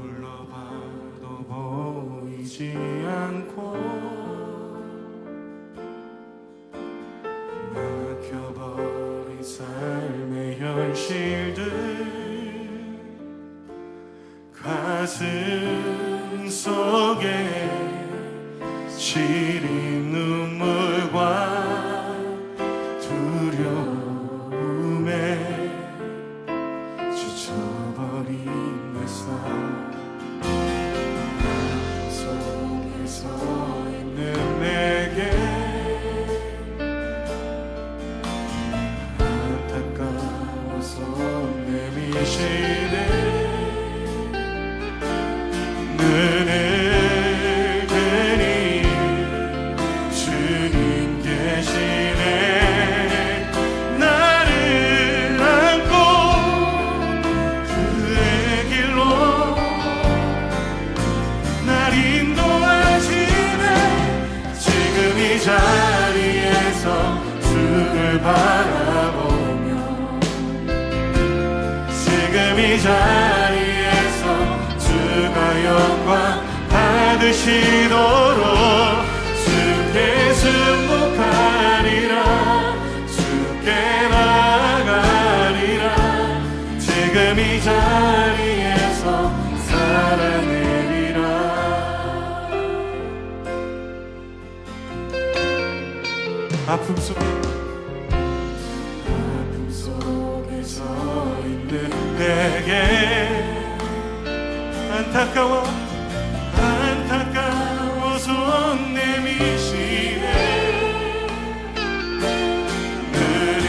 둘러봐도 보이지 않고 막혀버린 삶의 현실들 가슴 속에 시린 눈물과 두려움에 지쳐버린 내 삶 속에 서 있는 내게 안타까워서 내미시네 눈을 뜨니 주님 계시네 나를 안고 그의 길로 날 인도하시네 지금 이 자리에서 주를 바라보며 지금 이 자리에서 주가 영광 받으시도록 주께 승복하리라 주께 나가리라 지금 이 자리에서 살아내리라 아픔 속에 서 있는 내게 안타까워서 내미시네 눈을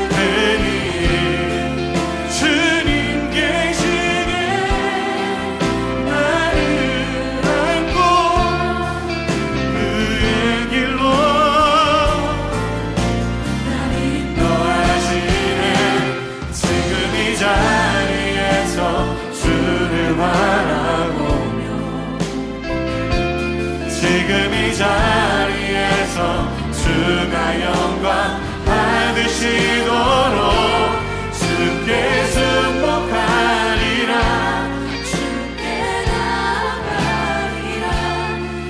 뜨니 주님 계시네 나를 안고 그의 길로 날 인도하시네 지금 이 자리에서 주를 바라보며 지금 이 자리에서 주가 영광 받으시도록 주께 승복하리라 주께 나가리라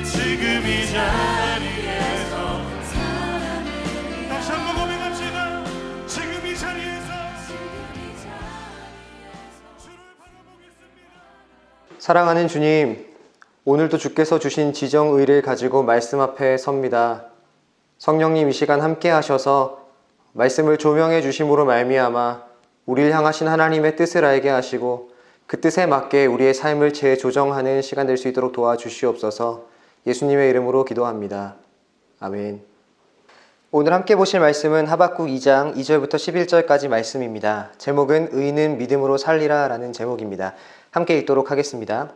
지금 이 자리에서 살아내리라 다시 한번 고백합시다 지금 이 자리에서 사랑하는 주님, 오늘도 주께서 주신 지정의를 가지고 말씀 앞에 섭니다. 성령님 이 시간 함께 하셔서 말씀을 조명해 주심으로 말미암아 우리를 향하신 하나님의 뜻을 알게 하시고 그 뜻에 맞게 우리의 삶을 재조정하는 시간 될 수 있도록 도와주시옵소서. 예수님의 이름으로 기도합니다. 아멘. 오늘 함께 보실 말씀은 하박국 2장 2절부터 11절까지 말씀입니다. 제목은 의인은 믿음으로 살리라 라는 제목입니다. 함께 읽도록 하겠습니다.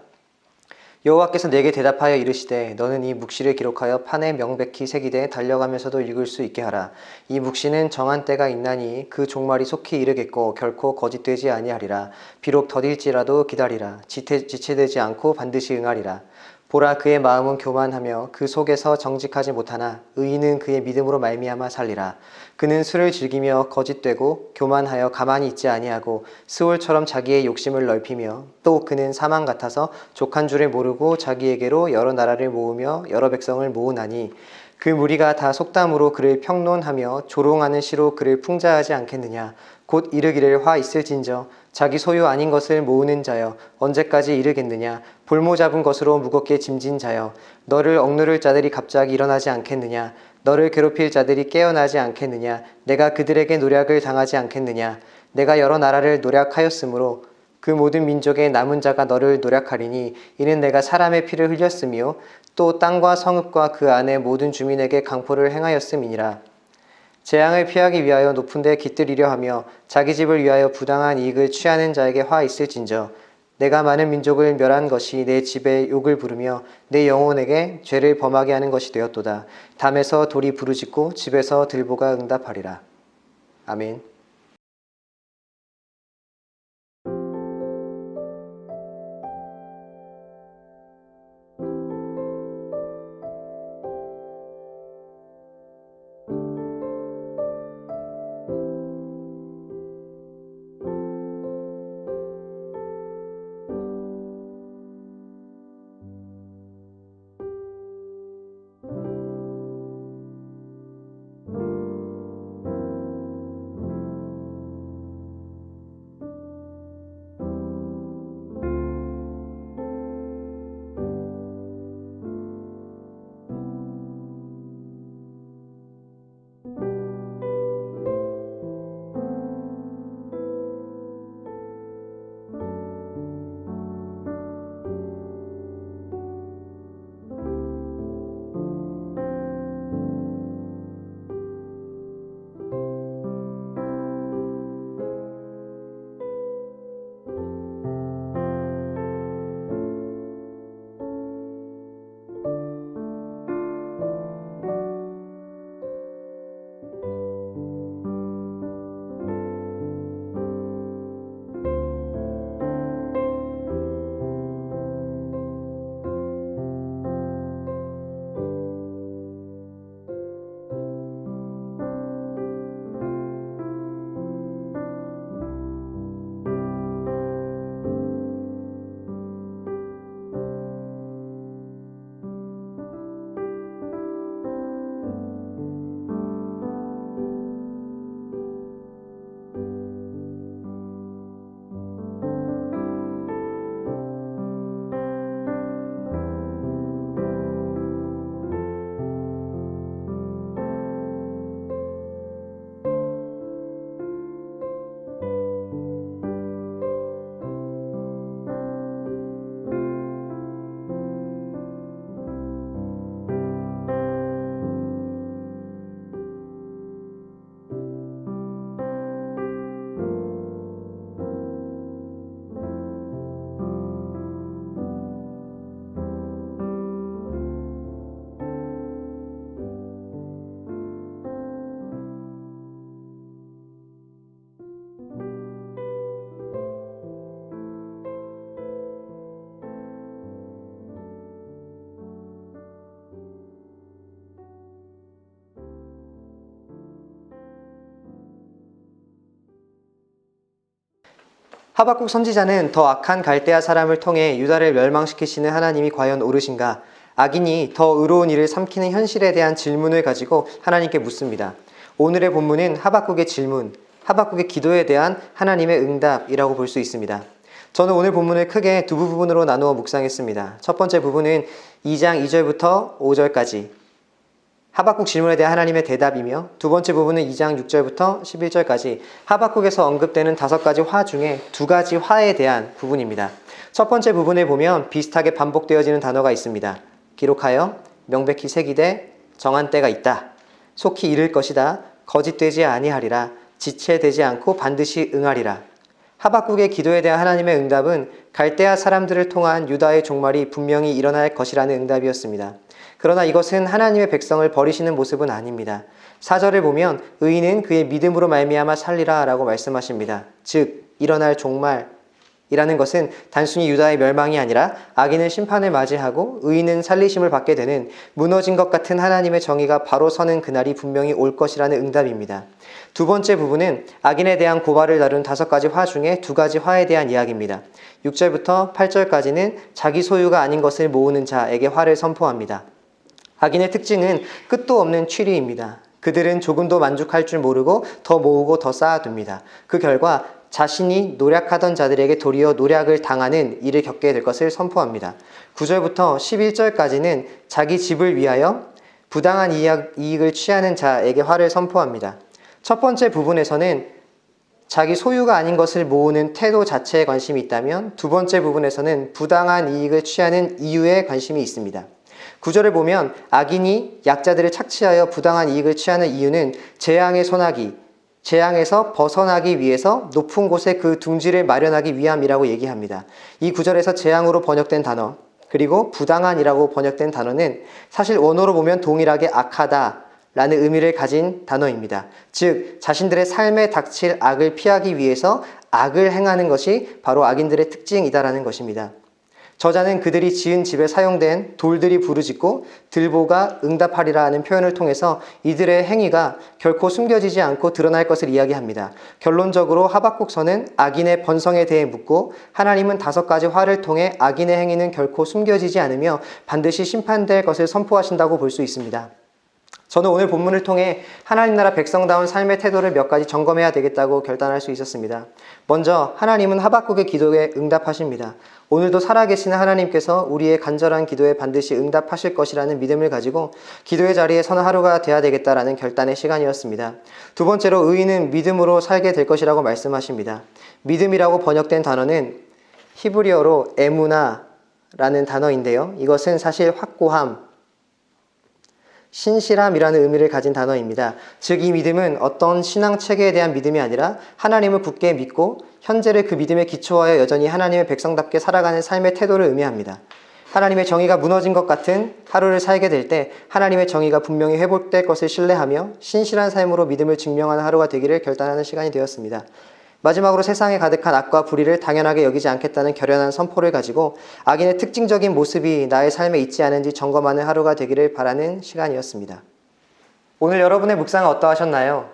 여호와께서 내게 대답하여 이르시되 너는 이 묵시를 기록하여 판에 명백히 새기되 달려가면서도 읽을 수 있게 하라. 이 묵시는 정한 때가 있나니 그 종말이 속히 이르겠고 결코 거짓되지 아니하리라. 비록 더딜지라도 기다리라. 지체되지 않고 반드시 응하리라. 보라 그의 마음은 교만하며 그 속에서 정직하지 못하나 의인은 그의 믿음으로 말미암아 살리라. 그는 술을 즐기며 거짓되고 교만하여 가만히 있지 아니하고 스올처럼 자기의 욕심을 넓히며 또 그는 사망 같아서 족한 줄을 모르고 자기에게로 여러 나라를 모으며 여러 백성을 모으나니 그 무리가 다 속담으로 그를 평론하며 조롱하는 시로 그를 풍자하지 않겠느냐. 곧 이르기를 화 있을진저 자기 소유 아닌 것을 모으는 자여 언제까지 이르겠느냐. 볼모 잡은 것으로 무겁게 짐진 자여 너를 억누를 자들이 갑자기 일어나지 않겠느냐. 너를 괴롭힐 자들이 깨어나지 않겠느냐. 내가 그들에게 노략을 당하지 않겠느냐. 내가 여러 나라를 노략하였으므로 그 모든 민족의 남은 자가 너를 노략하리니 이는 내가 사람의 피를 흘렸으며 또 땅과 성읍과 그 안의 모든 주민에게 강포를 행하였음이니라. 재앙을 피하기 위하여 높은 데 깃들이려 하며 자기 집을 위하여 부당한 이익을 취하는 자에게 화 있을진저 내가 많은 민족을 멸한 것이 내 집에 욕을 부르며 내 영혼에게 죄를 범하게 하는 것이 되었도다. 담에서 돌이 부르짖고 집에서 들보가 응답하리라. 아멘. 하박국 선지자는 더 악한 갈대아 사람을 통해 유다를 멸망시키시는 하나님이 과연 옳으신가? 악인이 더 의로운 일을 삼키는 현실에 대한 질문을 가지고 하나님께 묻습니다. 오늘의 본문은 하박국의 질문, 하박국의 기도에 대한 하나님의 응답이라고 볼 수 있습니다. 저는 오늘 본문을 크게 두 부분으로 나누어 묵상했습니다. 첫 번째 부분은 2장 2절부터 5절까지 하박국 질문에 대한 하나님의 대답이며, 두 번째 부분은 2장 6절부터 11절까지 하박국에서 언급되는 5가지 화 중에 2가지 화에 대한 부분입니다. 첫 번째 부분을 보면 비슷하게 반복되어지는 단어가 있습니다. 기록하여 명백히 새기되 정한 때가 있다. 속히 이를 것이다. 거짓되지 아니하리라. 지체되지 않고 반드시 응하리라. 하박국의 기도에 대한 하나님의 응답은 갈대아 사람들을 통한 유다의 종말이 분명히 일어날 것이라는 응답이었습니다. 그러나 이것은 하나님의 백성을 버리시는 모습은 아닙니다. 4절을 보면 의인은 그의 믿음으로 말미암아 살리라 라고 말씀하십니다. 즉 일어날 종말이라는 것은 단순히 유다의 멸망이 아니라 악인은 심판을 맞이하고 의인은 살리심을 받게 되는 무너진 것 같은 하나님의 정의가 바로 서는 그날이 분명히 올 것이라는 응답입니다. 두 번째 부분은 악인에 대한 고발을 다룬 5가지 화 중에 2가지 화에 대한 이야기입니다. 6절부터 8절까지는 자기 소유가 아닌 것을 모으는 자에게 화를 선포합니다. 악인의 특징은 끝도 없는 취리입니다. 그들은 조금도 만족할 줄 모르고 더 모으고 더 쌓아둡니다. 그 결과 자신이 노력하던 자들에게 도리어 노력을 당하는 일을 겪게 될 것을 선포합니다. 9절부터 11절까지는 자기 집을 위하여 부당한 이익을 취하는 자에게 화를 선포합니다. 첫 번째 부분에서는 자기 소유가 아닌 것을 모으는 태도 자체에 관심이 있다면, 두 번째 부분에서는 부당한 이익을 취하는 이유에 관심이 있습니다. 9절을 보면 악인이 약자들을 착취하여 부당한 이익을 취하는 이유는 재앙에서 벗어나기 위해서 높은 곳에 그 둥지를 마련하기 위함이라고 얘기합니다. 이 9절에서 재앙으로 번역된 단어, 그리고 부당한이라고 번역된 단어는 사실 원어로 보면 동일하게 악하다 라는 의미를 가진 단어입니다. 즉, 자신들의 삶에 닥칠 악을 피하기 위해서 악을 행하는 것이 바로 악인들의 특징이다라는 것입니다. 저자는 그들이 지은 집에 사용된 돌들이 부르짖고 들보가 응답하리라 하는 표현을 통해서 이들의 행위가 결코 숨겨지지 않고 드러날 것을 이야기합니다. 결론적으로 하박국서는 악인의 번성에 대해 묻고 하나님은 5가지 화를 통해 악인의 행위는 결코 숨겨지지 않으며 반드시 심판될 것을 선포하신다고 볼 수 있습니다. 저는 오늘 본문을 통해 하나님 나라 백성다운 삶의 태도를 몇 가지 점검해야 되겠다고 결단할 수 있었습니다. 먼저 하나님은 하박국의 기도에 응답하십니다. 오늘도 살아계시는 하나님께서 우리의 간절한 기도에 반드시 응답하실 것이라는 믿음을 가지고 기도의 자리에 서는 하루가 돼야 되겠다라는 결단의 시간이었습니다. 두 번째로 의인은 믿음으로 살게 될 것이라고 말씀하십니다. 믿음이라고 번역된 단어는 히브리어로 에무나라는 단어인데요. 이것은 사실 확고함, 신실함이라는 의미를 가진 단어입니다. 즉, 이 믿음은 어떤 신앙 체계에 대한 믿음이 아니라 하나님을 굳게 믿고 현재를 그 믿음에 기초하여 여전히 하나님의 백성답게 살아가는 삶의 태도를 의미합니다. 하나님의 정의가 무너진 것 같은 하루를 살게 될 때 하나님의 정의가 분명히 회복될 것을 신뢰하며 신실한 삶으로 믿음을 증명하는 하루가 되기를 결단하는 시간이 되었습니다. 마지막으로 세상에 가득한 악과 불의를 당연하게 여기지 않겠다는 결연한 선포를 가지고 악인의 특징적인 모습이 나의 삶에 있지 않은지 점검하는 하루가 되기를 바라는 시간이었습니다. 오늘 여러분의 묵상은 어떠하셨나요?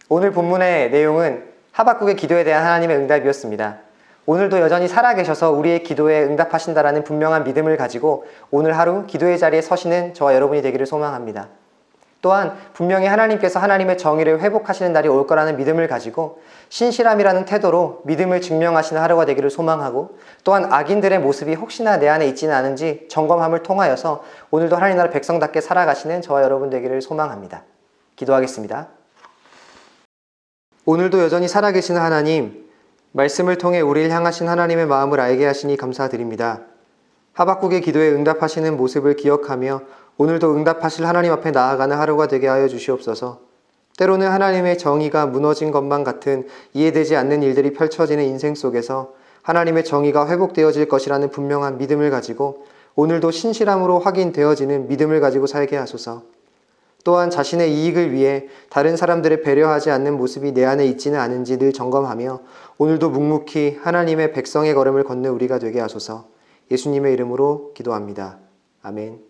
오늘 본문의 내용은 하박국의 기도에 대한 하나님의 응답이었습니다. 오늘도 여전히 살아계셔서 우리의 기도에 응답하신다라는 분명한 믿음을 가지고 오늘 하루 기도의 자리에 서시는 저와 여러분이 되기를 소망합니다. 또한 분명히 하나님께서 하나님의 정의를 회복하시는 날이 올 거라는 믿음을 가지고 신실함이라는 태도로 믿음을 증명하시는 하루가 되기를 소망하고, 또한 악인들의 모습이 혹시나 내 안에 있지는 않은지 점검함을 통하여서 오늘도 하나님 나라 백성답게 살아가시는 저와 여러분 되기를 소망합니다. 기도하겠습니다. 오늘도 여전히 살아계시는 하나님, 말씀을 통해 우리를 향하신 하나님의 마음을 알게 하시니 감사드립니다. 하박국의 기도에 응답하시는 모습을 기억하며 오늘도 응답하실 하나님 앞에 나아가는 하루가 되게 하여 주시옵소서. 때로는 하나님의 정의가 무너진 것만 같은 이해되지 않는 일들이 펼쳐지는 인생 속에서 하나님의 정의가 회복되어질 것이라는 분명한 믿음을 가지고 오늘도 신실함으로 확인되어지는 믿음을 가지고 살게 하소서. 또한 자신의 이익을 위해 다른 사람들을 배려하지 않는 모습이 내 안에 있지는 않은지 늘 점검하며 오늘도 묵묵히 하나님의 백성의 걸음을 걷는 우리가 되게 하소서. 예수님의 이름으로 기도합니다. 아멘.